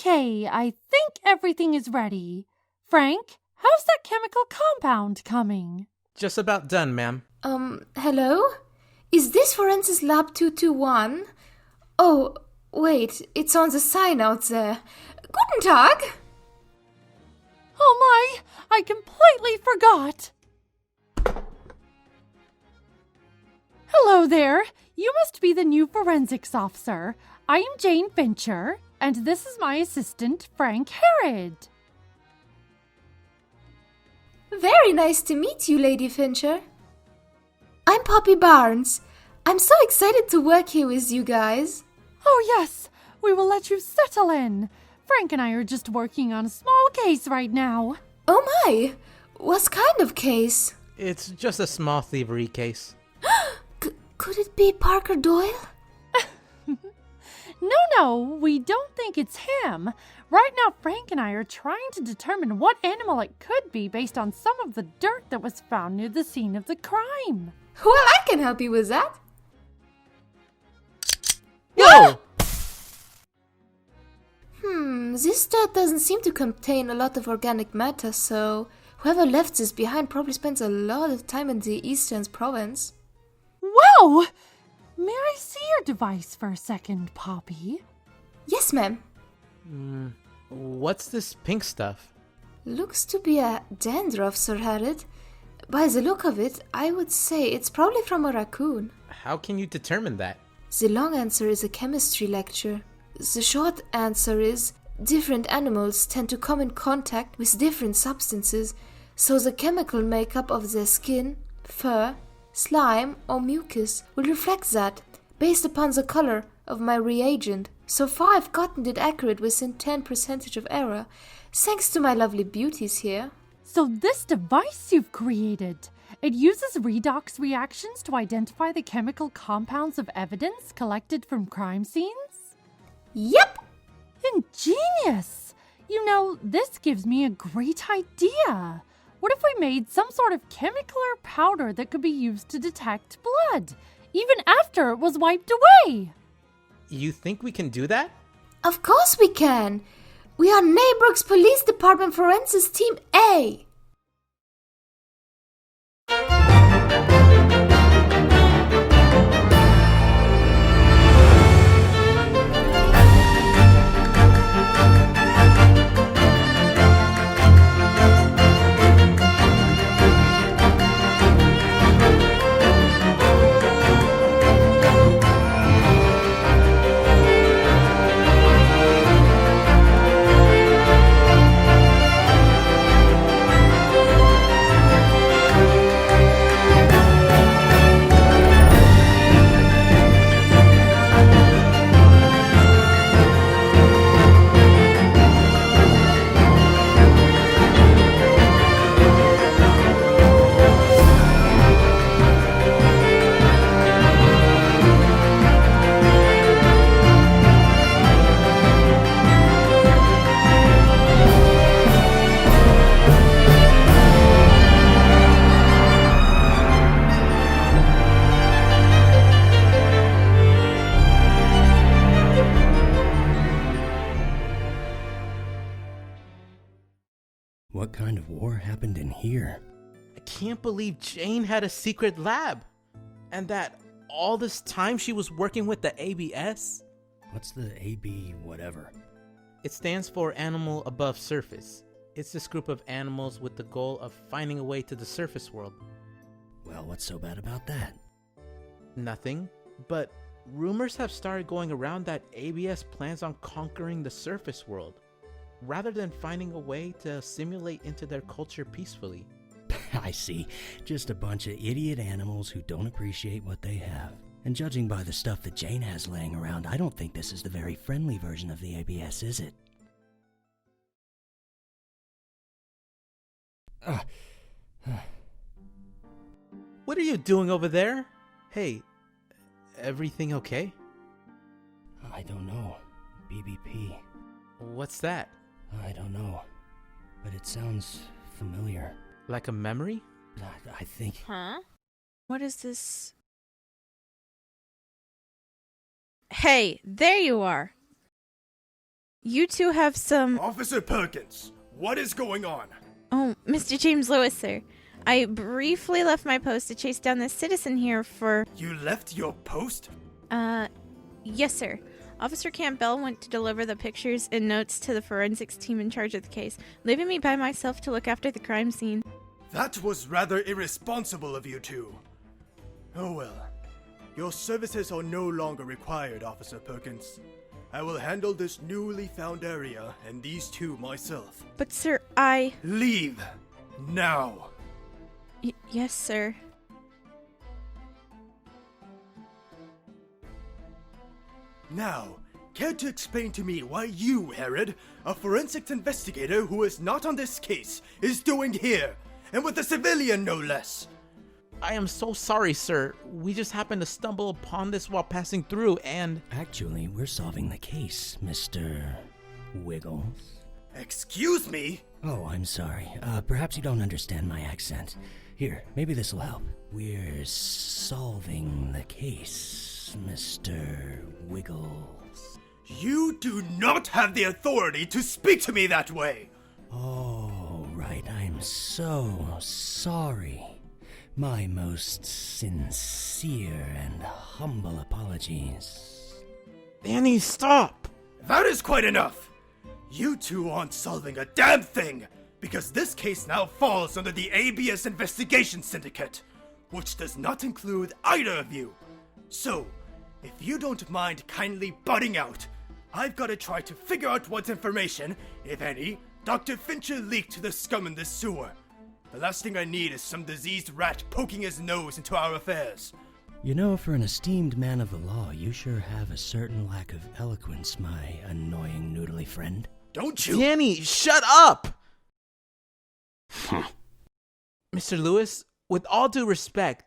Okay, I think everything is ready. Frank, how's that chemical compound coming? Just about done, ma'am. Hello? Is this Forensics Lab 221? Oh, wait, it's on the sign out there. Guten Tag! Oh my, I completely forgot. Hello there. You must be the new forensics officer. I am Jane Fincher, and this is my assistant, Frank Herod. Very nice to meet you, Lady Fincher. I'm Poppy Barnes. I'm so excited to work here with you guys. Oh yes, we will let you settle in. Frank and I are just working on a small case right now. Oh my! What kind of case? It's just a small thievery case. Could it be Parker Doyle? No, we don't think it's him. Right now, Frank and I are trying to determine what animal it could be based on some of the dirt that was found near the scene of the crime. Well, I can help you with that. Whoa! This dirt doesn't seem to contain a lot of organic matter, so whoever left this behind probably spends a lot of time in the Eastern province. Wow! May I see your device for a second, Poppy? Yes, ma'am. What's this pink stuff? Looks to be a dandruff, Sir Harrod. By the look of it, I would say it's probably from a raccoon. How can you determine that? The long answer is a chemistry lecture. The short answer is different animals tend to come in contact with different substances, so the chemical makeup of their skin, fur, slime, or mucus will reflect that, based upon the color of my reagent. So far I've gotten it accurate within 10% of error, thanks to my lovely beauties here. So this device you've created, it uses redox reactions to identify the chemical compounds of evidence collected from crime scenes? Yep! Ingenious! You know, this gives me a great idea. What if we made some sort of chemical or powder that could be used to detect blood, even after it was wiped away? You think we can do that? Of course we can! We are Naybrook's Police Department Forensics Team A! What kind of war happened in here? I can't believe Jane had a secret lab. And that all this time she was working with the ABS? What's the AB whatever? It stands for Animal Above Surface. It's this group of animals with the goal of finding a way to the surface world. Well, what's so bad about that? Nothing, but rumors have started going around that ABS plans on conquering the surface world, rather than finding a way to assimilate into their culture peacefully. I see. Just a bunch of idiot animals who don't appreciate what they have. And judging by the stuff that Jane has laying around, I don't think this is the very friendly version of the ABS, is it? What are you doing over there? Hey, everything okay? I don't know. BBP. What's that? I don't know. But it sounds familiar. Like a memory? I think... Huh? What is this? Hey, there you are. You two have some... Officer Perkins, what is going on? Oh, Mr. James Lewis, sir. I briefly left my post to chase down this citizen here for... You left your post? Yes, sir. Officer Campbell went to deliver the pictures and notes to the forensics team in charge of the case, leaving me by myself to look after the crime scene. That was rather irresponsible of you two. Oh well. Your services are no longer required, Officer Perkins. I will handle this newly found area and these two myself. But, sir, I... Leave! Now! Yes, sir. Now, care to explain to me why you, Herod, a forensics investigator who is not on this case, is doing here, and with a civilian no less? I am so sorry, sir. We just happened to stumble upon this while passing through, and... Actually, we're solving the case, Mr. Wiggles. Excuse me? Oh, I'm sorry. Perhaps you don't understand my accent. Here, maybe this'll help. We're solving the case, Mr. Wiggles. You do not have the authority to speak to me that way! Oh, right. I'm so sorry. My most sincere and humble apologies. Danny, stop! That is quite enough! You two aren't solving a damn thing, because this case now falls under the ABS Investigation Syndicate, which does not include either of you. So, if you don't mind kindly butting out, I've got to try to figure out what information, if any, Dr. Fincher leaked to the scum in this sewer. The last thing I need is some diseased rat poking his nose into our affairs. You know, for an esteemed man of the law, you sure have a certain lack of eloquence, my annoying noodly friend. Don't you? Danny, shut up! Mr. Lewis, with all due respect,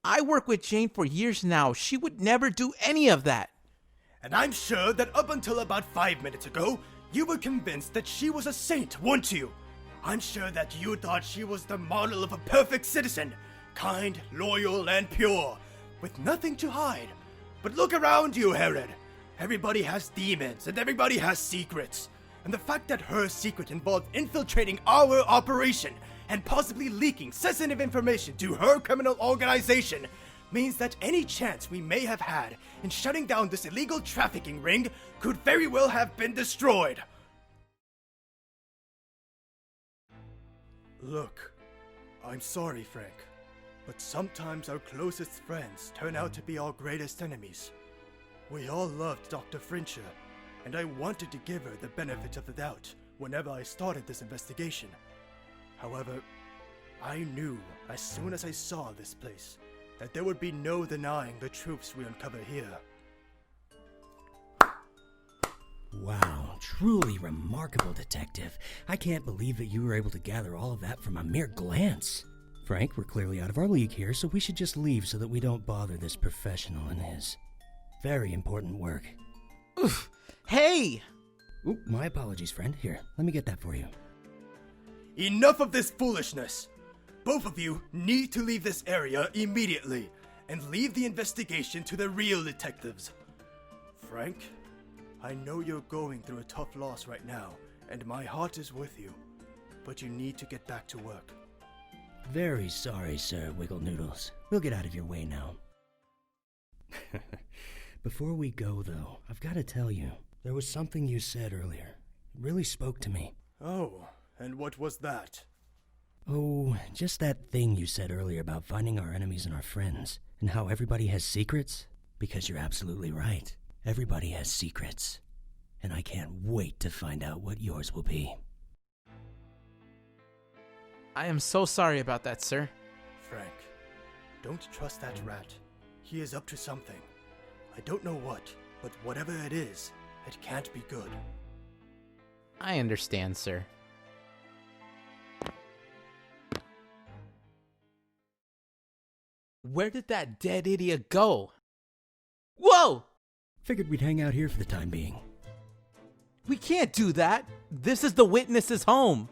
I work with Jane for years now. She would never do any of that. And I'm sure that up until about 5 minutes ago, you were convinced that she was a saint, weren't you? I'm sure that you thought she was the model of a perfect citizen, kind, loyal, and pure, with nothing to hide. But look around you, Herod. Everybody has demons, and everybody has secrets. And the fact that her secret involved infiltrating our operation and possibly leaking sensitive information to her criminal organization means that any chance we may have had in shutting down this illegal trafficking ring could very well have been destroyed. Look, I'm sorry, Frank, but sometimes our closest friends turn out to be our greatest enemies. We all loved Dr. Fincher, and I wanted to give her the benefit of the doubt whenever I started this investigation. However, I knew as soon as I saw this place that there would be no denying the truths we uncover here. Wow, truly remarkable, detective. I can't believe that you were able to gather all of that from a mere glance. Frank, we're clearly out of our league here, so we should just leave so that we don't bother this professional in his very important work. Oof. Hey! Oop, my apologies, friend. Here, let me get that for you. Enough of this foolishness! Both of you need to leave this area immediately and leave the investigation to the real detectives. Frank, I know you're going through a tough loss right now, and my heart is with you, but you need to get back to work. Very sorry, Sir Wiggle Noodles. We'll get out of your way now. Before we go, though, I've got to tell you, there was something you said earlier. It really spoke to me. Oh, and what was that? Oh, just that thing you said earlier about finding our enemies and our friends, and how everybody has secrets. Because you're absolutely right. Everybody has secrets. And I can't wait to find out what yours will be. I am so sorry about that, sir. Frank, don't trust that rat. He is up to something. I don't know what, but whatever it is, it can't be good. I understand, sir. Where did that dead idiot go? Whoa! Figured we'd hang out here for the time being. We can't do that. This is the witness's home.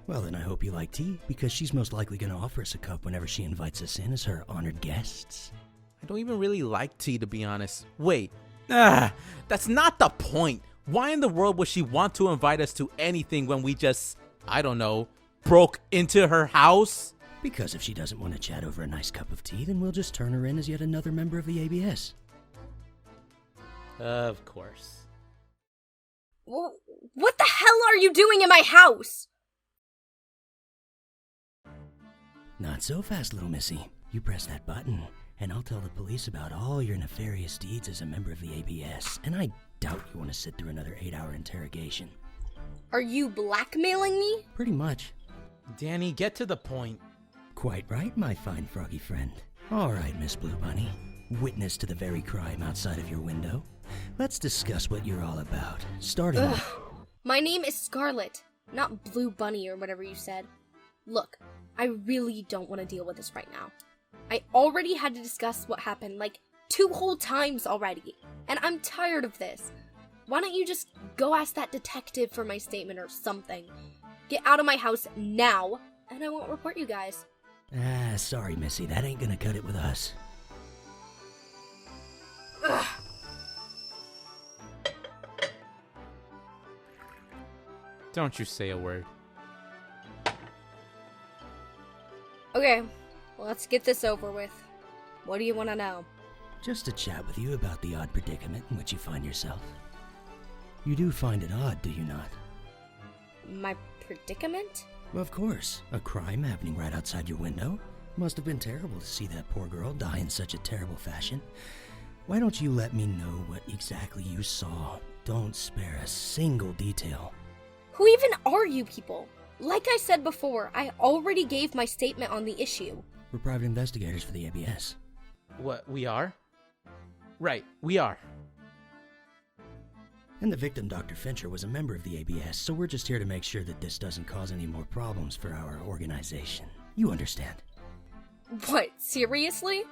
Well, then I hope you like tea, because she's most likely going to offer us a cup whenever she invites us in as her honored guests. I don't even really like tea, to be honest. Wait, That's not the point. Why in the world would she want to invite us to anything when we just, I don't know, broke into her house? Because if she doesn't want to chat over a nice cup of tea, then we'll just turn her in as yet another member of the ABS. Of course. What the hell are you doing in my house? Not so fast, little missy. You press that button, and I'll tell the police about all your nefarious deeds as a member of the ABS, and I doubt you want to sit through another 8-hour interrogation. Are you blackmailing me? Pretty much. Danny, get to the point. Quite right, my fine froggy friend. All right, Miss Blue Bunny. Witness to the very crime outside of your window. Let's discuss what you're all about. Starting with... My name is Scarlet, not Blue Bunny or whatever you said. Look, I really don't want to deal with this right now. I already had to discuss what happened like 2 whole times already, and I'm tired of this. Why don't you just go ask that detective for my statement or something? Get out of my house now, and I won't report you guys. Sorry, Missy, that ain't gonna cut it with us. Ugh. Don't you say a word. Okay, let's get this over with. What do you want to know? Just to chat with you about the odd predicament in which you find yourself. You do find it odd, do you not? My predicament? Of course. A crime happening right outside your window. Must have been terrible to see that poor girl die in such a terrible fashion. Why don't you let me know what exactly you saw? Don't spare a single detail. Who even are you people? Like I said before, I already gave my statement on the issue. We're private investigators for the ABS. What, we are? Right, we are. And the victim, Dr. Fincher, was a member of the ABS, so we're just here to make sure that this doesn't cause any more problems for our organization. You understand? What, seriously?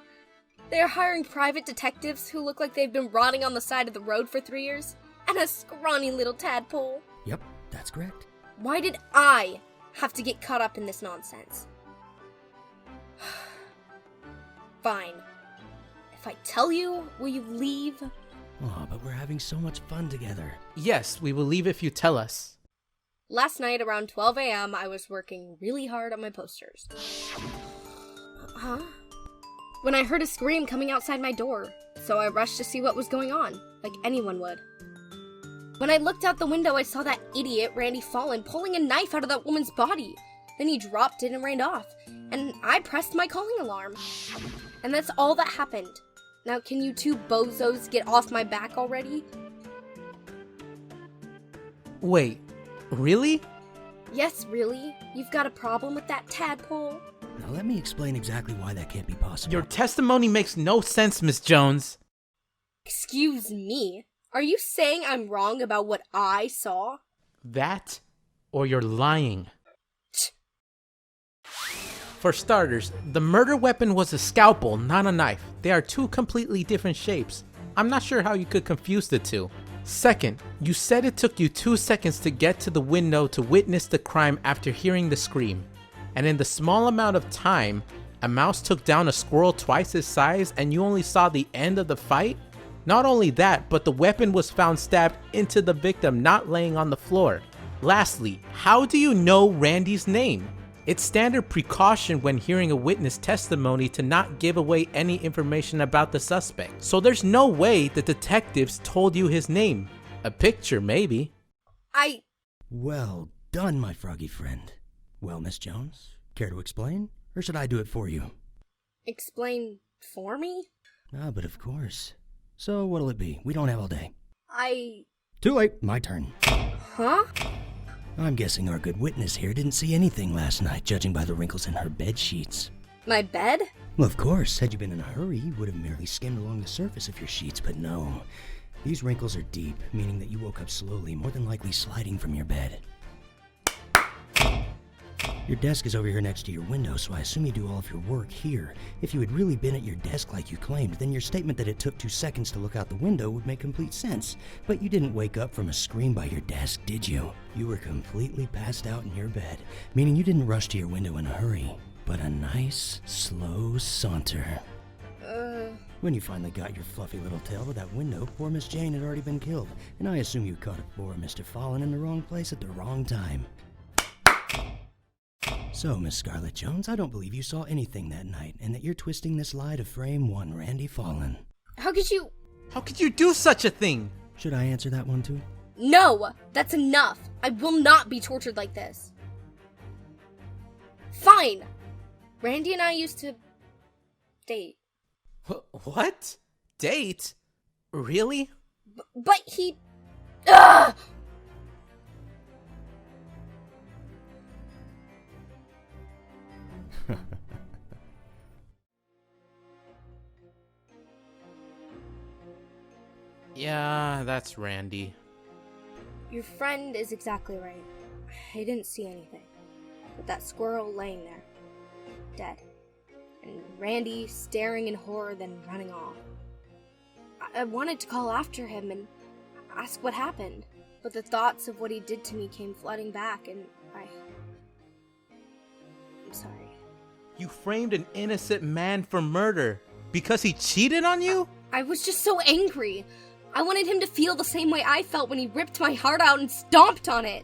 They're hiring private detectives who look like they've been rotting on the side of the road for 3 years? And a scrawny little tadpole? Yep, that's correct. Why did I have to get caught up in this nonsense? Fine. If I tell you, will you leave? Aw, but we're having so much fun together. Yes, we will leave if you tell us. Last night around 12 a.m., I was working really hard on my posters. Huh? When I heard a scream coming outside my door, so I rushed to see what was going on, like anyone would. When I looked out the window, I saw that idiot Randy Fallon pulling a knife out of that woman's body. Then he dropped it and ran off, and I pressed my calling alarm. And that's all that happened. Now can you two bozos get off my back already? Wait, really? Yes, really? You've got a problem with that tadpole? Now let me explain exactly why that can't be possible. Your testimony makes no sense, Miss Jones. Excuse me? Are you saying I'm wrong about what I saw? That, or you're lying. For starters, the murder weapon was a scalpel, not a knife. They are 2 completely different shapes. I'm not sure how you could confuse the 2. Second, you said it took you 2 seconds to get to the window to witness the crime after hearing the scream. And in the small amount of time, a mouse took down a squirrel twice his size and you only saw the end of the fight? Not only that, but the weapon was found stabbed into the victim, not laying on the floor. Lastly, how do you know Randy's name? It's standard precaution when hearing a witness testimony to not give away any information about the suspect. So there's no way the detectives told you his name. A picture, maybe. Well done, my froggy friend. Well, Miss Jones, care to explain? Or should I do it for you? Explain for me? But of course. So what'll it be? We don't have all day. Too late. My turn. Huh? I'm guessing our good witness here didn't see anything last night, judging by the wrinkles in her bed sheets. My bed? Well, of course. Had you been in a hurry, you would have merely skimmed along the surface of your sheets, but no. These wrinkles are deep, meaning that you woke up slowly, more than likely sliding from your bed. Your desk is over here next to your window, so I assume you do all of your work here. If you had really been at your desk like you claimed, then your statement that it took 2 seconds to look out the window would make complete sense. But you didn't wake up from a scream by your desk, did you? You were completely passed out in your bed, meaning you didn't rush to your window in a hurry, but a nice, slow saunter. When you finally got your fluffy little tail to that window, poor Miss Jane had already been killed, and I assume you caught a poor Mr. Fallen in the wrong place at the wrong time. So, Miss Scarlett Jones, I don't believe you saw anything that night, and that you're twisting this lie to frame one Randy Fallen. How could you? How could you do such a thing? Should I answer that one too? No! That's enough! I will not be tortured like this. Fine! Randy and I used to date. What? Date? Really? But he... Ugh! Yeah, that's Randy. Your friend is exactly right. I didn't see anything. But that squirrel laying there, dead. And Randy staring in horror, then running off. I wanted to call after him and ask what happened. But the thoughts of what he did to me came flooding back, and I'm sorry. You framed an innocent man for murder because he cheated on you? I was just so angry. I wanted him to feel the same way I felt when he ripped my heart out and stomped on it.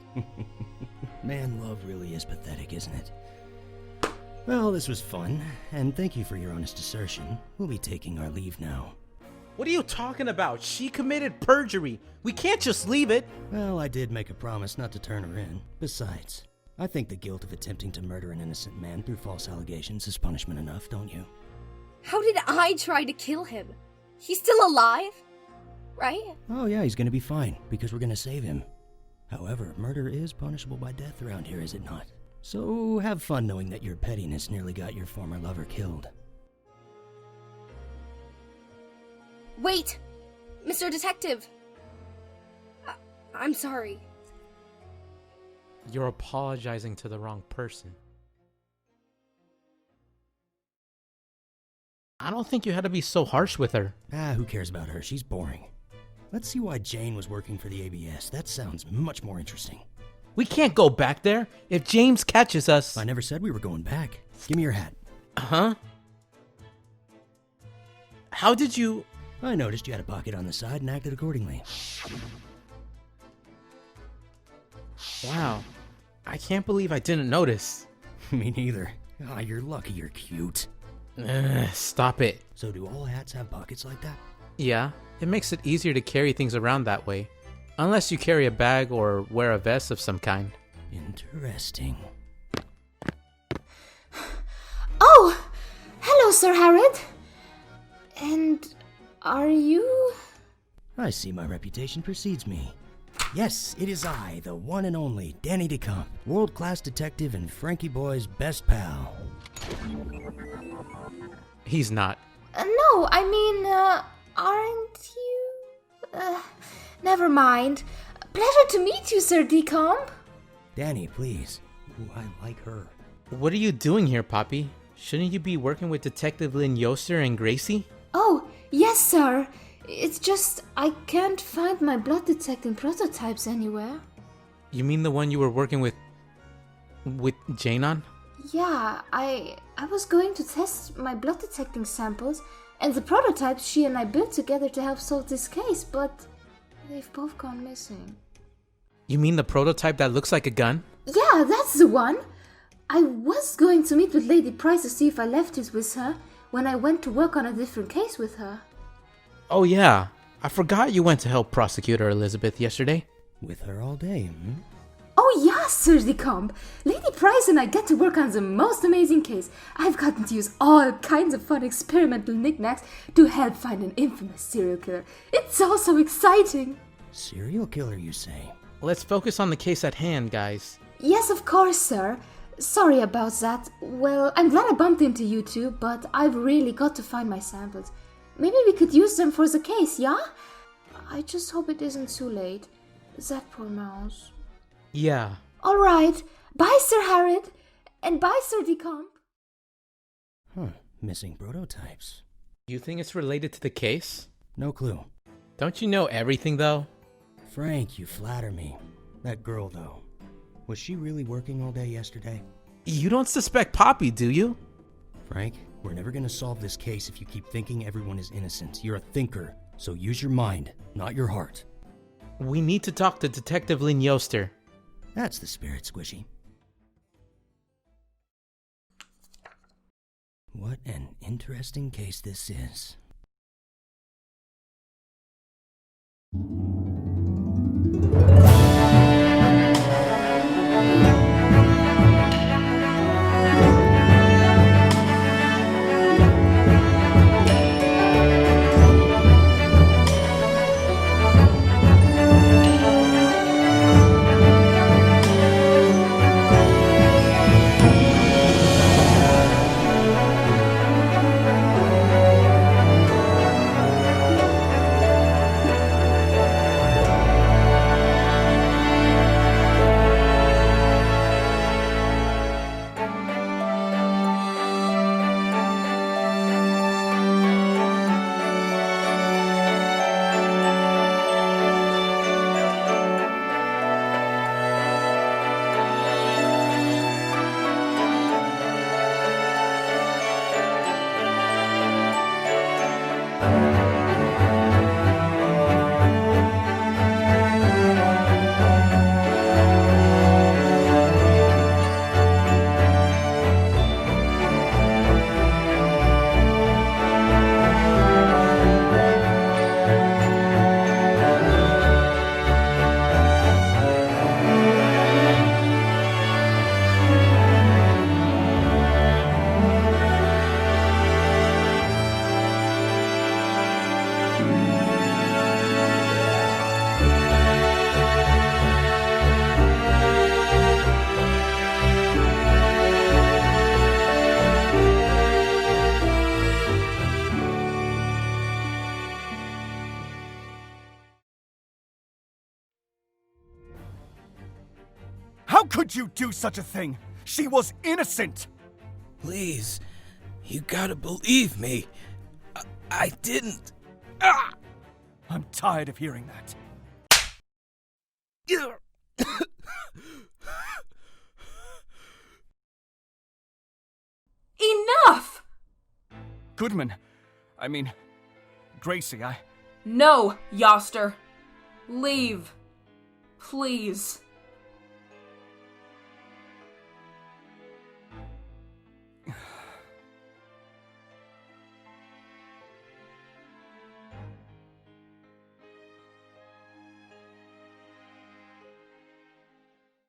Man, love really is pathetic, isn't it? Well, this was fun, and thank you for your honest assertion. We'll be taking our leave now. What are you talking about? She committed perjury. We can't just leave it. Well, I did make a promise not to turn her in. Besides, I think the guilt of attempting to murder an innocent man through false allegations is punishment enough, don't you? How did I try to kill him? He's still alive? Right? Oh yeah, he's gonna be fine, because we're gonna save him. However, murder is punishable by death around here, is it not? So have fun knowing that your pettiness nearly got your former lover killed. Wait! Mr. Detective! I'm sorry. You're apologizing to the wrong person. I don't think you had to be so harsh with her. Ah, who cares about her? She's boring. Let's see why Jane was working for the ABS. That sounds much more interesting. We can't go back there. If James catches us... I never said we were going back. Give me your hat. Huh? How did you... I noticed you had a pocket on the side and acted accordingly. Wow. I can't believe I didn't notice. Me neither. Ah, you're lucky you're cute. Stop it. So do all hats have pockets like that? Yeah, it makes it easier to carry things around that way. Unless you carry a bag or wear a vest of some kind. Interesting. Oh! Hello, Sir Harrod. And are you... I see my reputation precedes me. Yes, it is I, the one and only Danny DeComp, world-class detective and Frankie Boy's best pal. He's not. No, I mean, aren't you? Never mind. Pleasure to meet you, Sir DeComp. Danny, please. Ooh, I like her. What are you doing here, Poppy? Shouldn't you be working with Detective Lynn Yoster and Gracie? Oh, yes, sir. It's just I can't find my blood detecting prototypes anywhere. You mean the one you were working with Jane on? Yeah, I was going to test my blood detecting samples and the prototypes she and I built together to help solve this case, but they've both gone missing. You mean the prototype that looks like a gun? Yeah, that's the one. I was going to meet with Lady Price to see if I left it with her when I went to work on a different case with her. Oh yeah, I forgot you went to help Prosecutor Elizabeth yesterday. With her all day, hmm? Oh yeah, Sir DeComp. Lady Price and I get to work on the most amazing case. I've gotten to use all kinds of fun experimental knickknacks to help find an infamous serial killer. It's all so exciting. Serial killer, you say? Let's focus on the case at hand, guys. Yes, of course, sir. Sorry about that. Well, I'm glad I bumped into you two, but I've really got to find my samples. Maybe we could use them for the case, yeah? I just hope it isn't too late. That poor mouse. Yeah. Alright. Bye, Sir Harrod. And bye, Sir DeComp. Huh. Missing prototypes. You think it's related to the case? No clue. Don't you know everything, though? Frank, you flatter me. That girl, though. Was she really working all day yesterday? You don't suspect Poppy, do you? Frank, We're never gonna solve this case if you keep thinking everyone is innocent. You're a thinker, so use your mind, not your heart. We need to talk to Detective Lynn Yoster. That's the spirit, Squishy. What an interesting case this is. How could you do such a thing? She was innocent! Please, you gotta believe me. I didn't. Ah! I'm tired of hearing that. Enough! Goodman. Gracie, No, Yoster. Leave. Please.